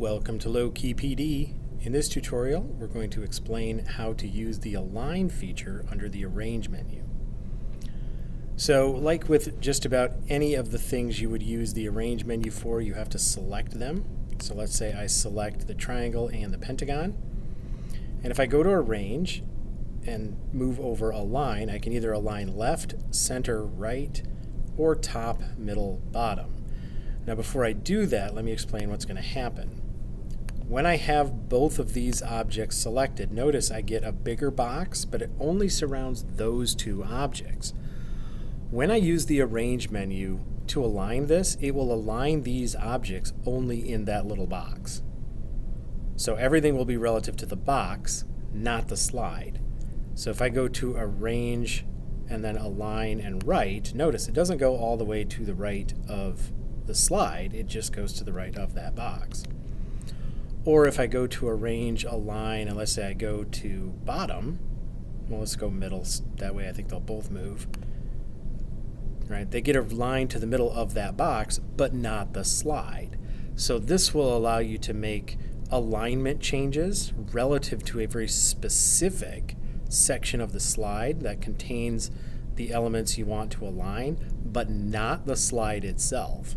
Welcome to Low-Key PD. In this tutorial, we're going to explain how to use the Align feature under the Arrange menu. So, like with just about any of the things you would use the Arrange menu for, you have to select them. So let's say I select the triangle and the pentagon. And if I go to Arrange and move over Align, I can either align left, center, right, or top, middle, bottom. Now before I do that, let me explain what's going to happen. When I have both of these objects selected, notice I get a bigger box, but it only surrounds those two objects. When I use the Arrange menu to align this, it will align these objects only in that little box. So everything will be relative to the box, not the slide. So if I go to Arrange and then Align and Right, notice it doesn't go all the way to the right of the slide, it just goes to the right of that box. Or if I go to Arrange, Align, and let's say I go to bottom, well, let's go middle, that way I think they'll both move. Right? They get aligned to the middle of that box, but not the slide. So this will allow you to make alignment changes relative to a very specific section of the slide that contains the elements you want to align, but not the slide itself.